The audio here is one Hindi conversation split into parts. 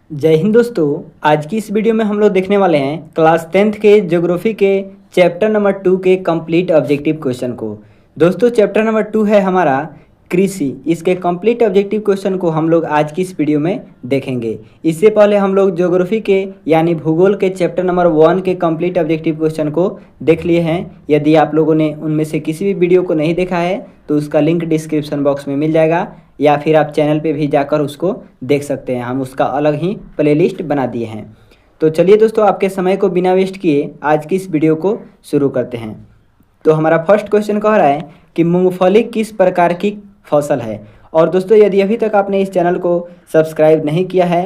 जय हिंद दोस्तों। आज की इस वीडियो में हम लोग देखने वाले हैं क्लास 10th के ज्योग्राफी के चैप्टर नंबर 2 के कंप्लीट ऑब्जेक्टिव क्वेश्चन को। दोस्तों चैप्टर नंबर 2 है हमारा कृषि। इसके कंप्लीट ऑब्जेक्टिव क्वेश्चन को हम लोग आज की इस वीडियो में देखेंगे। इससे पहले हम लोग ज्योग्राफी के यानी भूगोल के चैप्टर नंबर 1 के कंप्लीट ऑब्जेक्टिव क्वेश्चन को देख लिए हैं। यदि आप लोगों ने उनमें से किसी भी वीडियो को नहीं देखा है तो उसका लिंक डिस्क्रिप्शन बॉक्स में मिल जाएगा, या फिर आप चैनल पे भी जाकर उसको देख सकते हैं। हम उसका अलग ही प्लेलिस्ट बना दिए हैं। तो चलिए दोस्तों, आपके समय को बिना वेस्ट किए आज की इस वीडियो को शुरू करते हैं। तो हमारा फर्स्ट क्वेश्चन कह रहा है कि मूंगफली किस प्रकार की फसल है। और दोस्तों यदि अभी तक आपने इस चैनल को सब्सक्राइब नहीं किया है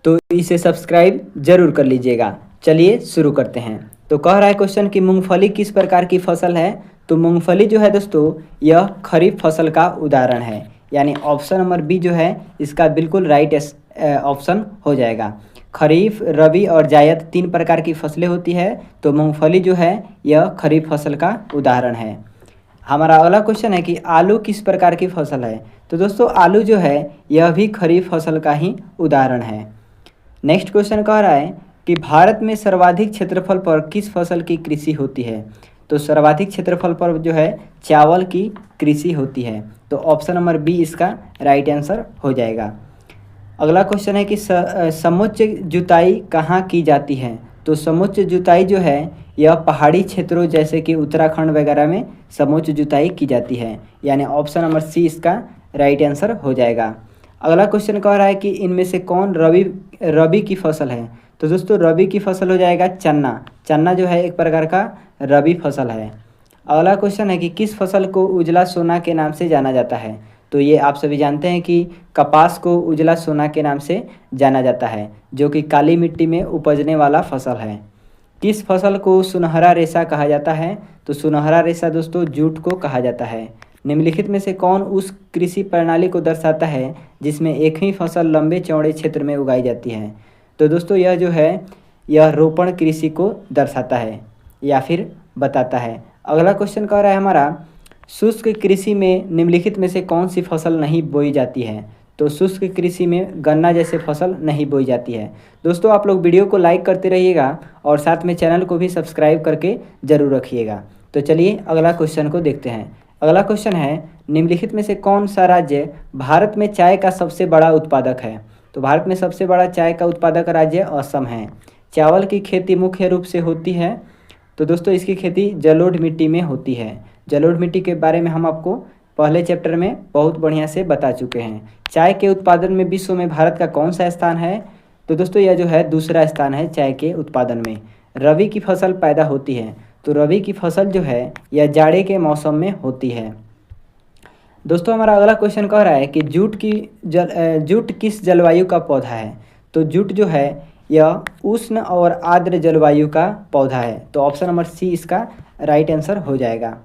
तो इसे सब्सक्राइब जरूर कर लीजिएगा। चलिए शुरू करते हैं। तो कह रहा है क्वेश्चन कि मूंगफली किस प्रकार की फसल है। तो मूंगफली जो है दोस्तों यह खरीफ फसल का उदाहरण है, यानी ऑप्शन नंबर बी जो है इसका बिल्कुल राइट ऑप्शन हो जाएगा। खरीफ, रबी और जायद 3 प्रकार की फसलें होती है, तो मूंगफली जो है यह खरीफ फसल का उदाहरण है। हमारा अगला क्वेश्चन है कि आलू किस प्रकार की फसल है। तो दोस्तों आलू जो है यह भी खरीफ फसल का ही उदाहरण है। नेक्स्ट क्वेश्चन कह रहा है कि भारत में सर्वाधिक क्षेत्रफल पर किस फसल की कृषि होती है। तो सर्वाधिक क्षेत्रफल पर जो है चावल की कृषि होती है, तो ऑप्शन नंबर बी इसका राइट आंसर हो जाएगा। अगला क्वेश्चन है कि समुच्च जुताई कहाँ की जाती है। तो समुच्च जुताई जो है यह पहाड़ी क्षेत्रों जैसे कि उत्तराखंड वगैरह में समुच्च जुताई की जाती है, यानी ऑप्शन नंबर सी इसका राइट आंसर हो जाएगा। अगला क्वेश्चन कह रहा है कि इनमें से कौन रबी की फसल है। तो दोस्तों रबी की फसल हो जाएगा चन्ना। चन्ना जो है एक प्रकार का रबी फसल है। अगला क्वेश्चन है कि किस फसल को उजला सोना के नाम से जाना जाता है। तो ये आप सभी जानते हैं कि कपास को उजला सोना के नाम से जाना जाता है, जो कि काली मिट्टी में उपजने वाला फसल है। किस फसल को सुनहरा रेशा कहा जाता है। तो सुनहरा रेशा दोस्तों जूट को कहा जाता है। निम्नलिखित में से कौन उस कृषि प्रणाली को दर्शाता है जिसमें एक ही फसल लंबे चौड़े क्षेत्र में उगाई जाती है। तो दोस्तों यह जो है यह रोपण कृषि को दर्शाता है या फिर बताता है। अगला क्वेश्चन कह रहा है हमारा शुष्क कृषि में निम्नलिखित में से कौन सी फसल नहीं बोई जाती है। तो शुष्क कृषि में गन्ना जैसे फसल नहीं बोई जाती है। दोस्तों आप लोग वीडियो को लाइक करते रहिएगा और साथ में चैनल को भी सब्सक्राइब करके ज़रूर रखिएगा। तो चलिए अगला क्वेश्चन को देखते हैं। अगला क्वेश्चन है निम्नलिखित में से कौन सा राज्य भारत में चाय का सबसे बड़ा उत्पादक है। तो भारत में सबसे बड़ा चाय का उत्पादक राज्य असम है। चावल की खेती मुख्य रूप से होती है। तो दोस्तों इसकी खेती जलोढ़ मिट्टी में होती है। जलोढ़ मिट्टी के बारे में हम आपको पहले चैप्टर में बहुत बढ़िया से बता चुके हैं। चाय के उत्पादन में विश्व में भारत का कौन सा स्थान है। तो दोस्तों यह जो है दूसरा स्थान है चाय के उत्पादन में। रबी की फसल पैदा होती है। तो रबी की फसल जो है यह जाड़े के मौसम में होती है। दोस्तों हमारा अगला क्वेश्चन कह रहा है कि जूट किस जलवायु का पौधा है। तो जूट जो है यह उष्ण और आर्द्र जलवायु का पौधा है, तो ऑप्शन नंबर सी इसका राइट आंसर हो जाएगा।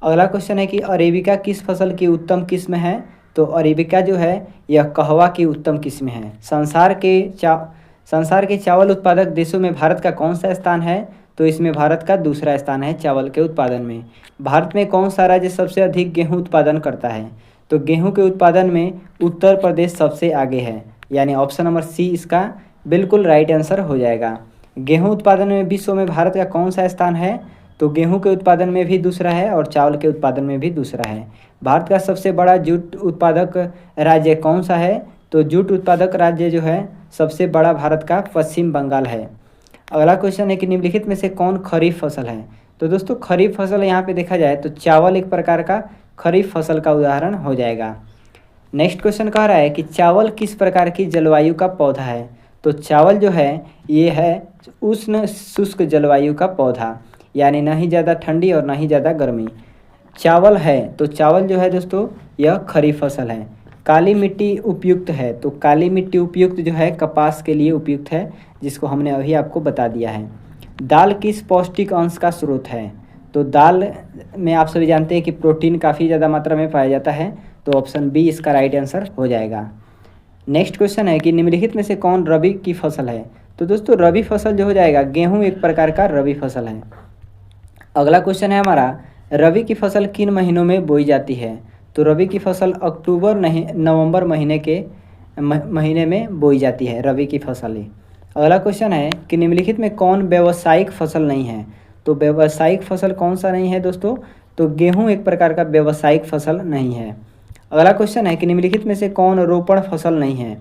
अगला क्वेश्चन है कि अरेबिका किस फसल की उत्तम किस्म है। तो अरेबिका जो है यह कहवा की उत्तम किस्म है। संसार के चावल उत्पादक देशों में भारत का कौन सा स्थान है। तो इसमें भारत का दूसरा स्थान है चावल के उत्पादन में। भारत में कौन सा राज्य सबसे अधिक गेहूं उत्पादन करता है। तो गेहूं के उत्पादन में उत्तर प्रदेश सबसे आगे है, यानी ऑप्शन नंबर सी इसका बिल्कुल राइट आंसर हो जाएगा। गेहूं उत्पादन में विश्व में भारत का कौन सा स्थान है। तो गेहूं के उत्पादन में भी दूसरा है और चावल के उत्पादन में भी दूसरा है। भारत का सबसे बड़ा जूट उत्पादक राज्य कौन सा है। तो जूट उत्पादक राज्य जो है सबसे बड़ा भारत का पश्चिम बंगाल है। अगला क्वेश्चन है कि निम्नलिखित में से कौन खरीफ फसल है। तो दोस्तों खरीफ फसल यहाँ पे देखा जाए तो चावल एक प्रकार का खरीफ फसल का उदाहरण हो जाएगा। नेक्स्ट क्वेश्चन कह रहा है कि चावल किस प्रकार की जलवायु का पौधा है। तो चावल जो है ये है उष्ण शुष्क जलवायु का पौधा, यानी ना ही ज़्यादा ठंडी और ना ही ज़्यादा गर्मी चावल है। तो चावल जो है दोस्तों यह खरीफ फसल है। काली मिट्टी उपयुक्त है। तो काली मिट्टी उपयुक्त जो है कपास के लिए उपयुक्त है, जिसको हमने अभी आपको बता दिया है। दाल किस पौष्टिक अंश का स्रोत है। तो दाल में आप सभी जानते हैं कि प्रोटीन काफ़ी ज़्यादा मात्रा में पाया जाता है, तो ऑप्शन बी इसका राइट आंसर हो जाएगा। नेक्स्ट क्वेश्चन है कि निम्नलिखित में से कौन रबी की फसल है। तो दोस्तों रबी फसल जो हो जाएगा गेहूँ एक प्रकार का रबी फसल है। अगला क्वेश्चन है हमारा रबी की फसल किन महीनों में बोई जाती है। तो रबी की फसल अक्टूबर नहीं नवंबर महीने के महीने में बोई जाती है रबी की फसलें। अगला क्वेश्चन है कि निम्नलिखित में कौन व्यावसायिक फसल नहीं है। तो व्यावसायिक फसल कौन सा नहीं है दोस्तों, तो गेहूँ एक प्रकार का व्यावसायिक फसल नहीं है। अगला क्वेश्चन है कि निम्नलिखित में से कौन रोपण फसल नहीं है।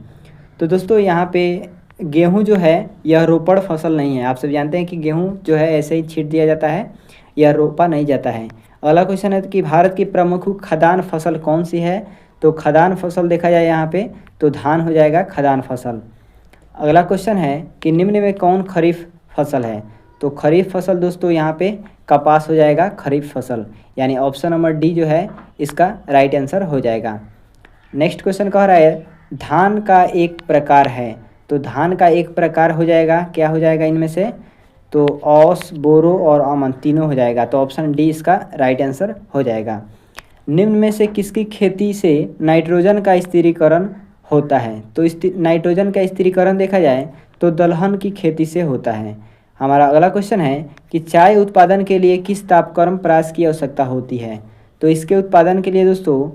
तो दोस्तों यहाँ पे गेहूँ जो है यह रोपण फसल नहीं है। आप सब जानते हैं कि गेहूँ जो है ऐसे ही छींट दिया जाता है, यह रोपा नहीं जाता है। अगला क्वेश्चन है कि भारत की प्रमुख खदान फसल कौन सी है। तो खदान फसल देखा जाए यहाँ पे तो धान हो जाएगा खदान फसल। अगला क्वेश्चन है कि निम्न में कौन खरीफ फसल है। तो खरीफ फसल दोस्तों यहाँ पे कपास हो जाएगा खरीफ फसल, यानी ऑप्शन नंबर डी जो है इसका राइट आंसर हो जाएगा। नेक्स्ट क्वेश्चन कह रहा है धान का एक प्रकार है। तो धान का एक प्रकार हो जाएगा, क्या हो जाएगा इनमें से, तो औस, बोरो और अमन तीनों हो जाएगा। तो ऑप्शन डी इसका राइट आंसर हो जाएगा। निम्न में से किसकी खेती से नाइट्रोजन का स्थिरीकरण होता है। तो नाइट्रोजन का स्थिरीकरण देखा जाए तो दलहन की खेती से होता है। हमारा अगला क्वेश्चन है कि चाय उत्पादन के लिए किस तापक्रम परास की आवश्यकता होती है। तो इसके उत्पादन के लिए दोस्तों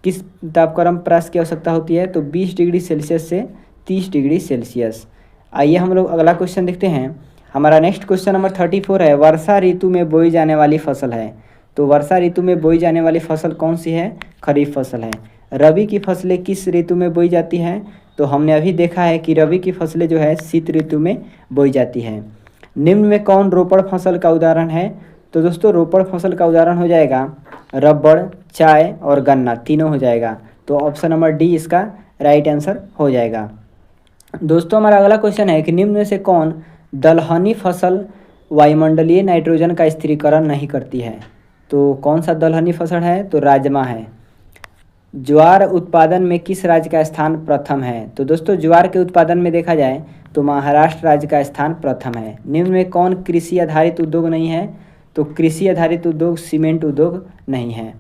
किस तापक्रम परास की आवश्यकता होती है। तो 20 डिग्री सेल्सियस से 30 डिग्री सेल्सियस। आइए हम लोग अगला क्वेश्चन देखते हैं। हमारा नेक्स्ट क्वेश्चन नंबर 34 है वर्षा ऋतु में बोई जाने वाली फसल है। तो वर्षा ऋतु में बोई जाने वाली फसल कौन सी है, खरीफ फसल है। रबी की फसलें किस ऋतु में बोई जाती हैं। तो हमने अभी देखा है कि रबी की फसलें जो है शीत ऋतु में बोई जाती हैं। निम्न में कौन रोपण फसल का उदाहरण है। तो दोस्तों रोपण फसल का उदाहरण हो जाएगा रबड़, चाय और गन्ना तीनों हो जाएगा। तो ऑप्शन नंबर डी इसका राइट आंसर हो जाएगा। दोस्तों हमारा अगला क्वेश्चन है कि निम्न में से कौन दलहनी फसल वायुमंडलीय नाइट्रोजन का स्थिरीकरण नहीं करती है। तो कौन सा दलहनी फसल है, तो राजमा है। ज्वार उत्पादन में किस राज्य का स्थान प्रथम है। तो दोस्तों ज्वार के उत्पादन में देखा जाए तो महाराष्ट्र राज्य का स्थान प्रथम है। निम्न में कौन कृषि आधारित उद्योग नहीं है। तो कृषि आधारित उद्योग सीमेंट उद्योग नहीं है।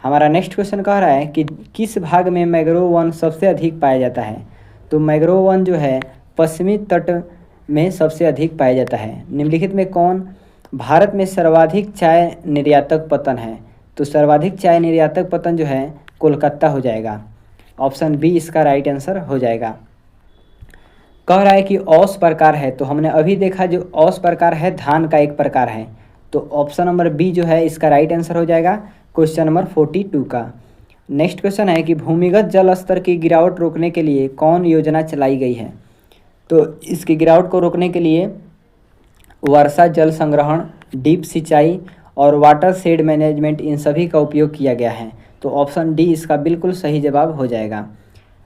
हमारा नेक्स्ट क्वेश्चन कह रहा है कि किस भाग में मैंग्रोव वन सबसे अधिक पाया जाता है। तो मैंग्रोव वन जो है पश्चिमी तट में सबसे अधिक पाया जाता है। निम्नलिखित में कौन भारत में सर्वाधिक चाय निर्यातक पतन है। तो सर्वाधिक चाय निर्यातक पतन जो है कोलकाता हो जाएगा। ऑप्शन बी इसका राइट आंसर हो जाएगा। कह रहा है कि औस प्रकार है। तो हमने अभी देखा जो औस प्रकार है धान का एक प्रकार है। तो ऑप्शन नंबर बी जो है इसका राइट आंसर हो जाएगा क्वेश्चन नंबर 42 का। नेक्स्ट क्वेश्चन है कि भूमिगत जल स्तर की गिरावट रोकने के लिए कौन योजना चलाई गई है। तो इसकी गिरावट को रोकने के लिए वर्षा जल संग्रहण, डीप सिंचाई और वाटर शेड मैनेजमेंट इन सभी का उपयोग किया गया है। तो ऑप्शन डी इसका बिल्कुल सही जवाब हो जाएगा।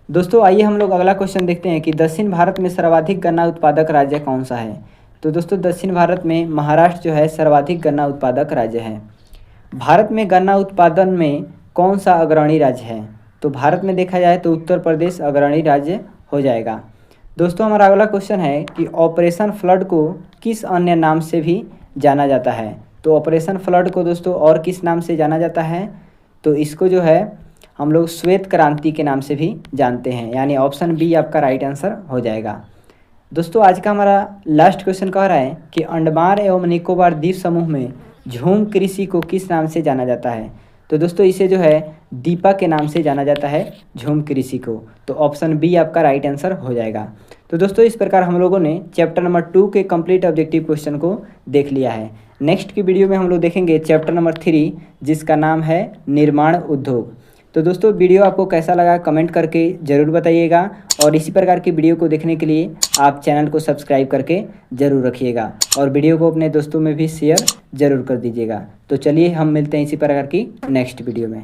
दोस्तों आइए हम लोग अगला क्वेश्चन देखते हैं कि दक्षिण भारत में सर्वाधिक गन्ना उत्पादक राज्य कौन सा है। तो दोस्तों दक्षिण भारत में महाराष्ट्र जो है सर्वाधिक गन्ना उत्पादक राज्य है। भारत में गन्ना उत्पादन में कौन सा अग्रणी राज्य है। तो भारत में देखा जाए तो उत्तर प्रदेश अग्रणी राज्य हो जाएगा। दोस्तों हमारा अगला क्वेश्चन है कि ऑपरेशन फ्लड को किस अन्य नाम से भी जाना जाता है। तो ऑपरेशन फ्लड को दोस्तों और किस नाम से जाना जाता है। तो इसको जो है हम लोग श्वेत क्रांति के नाम से भी जानते हैं, यानी ऑप्शन बी आपका राइट आंसर हो जाएगा। दोस्तों आज का हमारा लास्ट क्वेश्चन कह रहा है कि अंडमान एवं निकोबार द्वीप समूह में झूम कृषि को किस नाम से जाना जाता है। तो दोस्तों इसे जो है दीपा के नाम से जाना जाता है झूम कृषि को। तो ऑप्शन बी आपका राइट आंसर हो जाएगा। तो दोस्तों इस प्रकार हम लोगों ने चैप्टर नंबर 2 के कंप्लीट ऑब्जेक्टिव क्वेश्चन को देख लिया है। नेक्स्ट की वीडियो में हम लोग देखेंगे चैप्टर नंबर 3 जिसका नाम है निर्माण उद्योग। तो दोस्तों वीडियो आपको कैसा लगा कमेंट करके ज़रूर बताइएगा और इसी प्रकार की वीडियो को देखने के लिए आप चैनल को सब्सक्राइब करके ज़रूर रखिएगा और वीडियो को अपने दोस्तों में भी शेयर ज़रूर कर दीजिएगा। तो चलिए हम मिलते हैं इसी प्रकार की नेक्स्ट वीडियो में।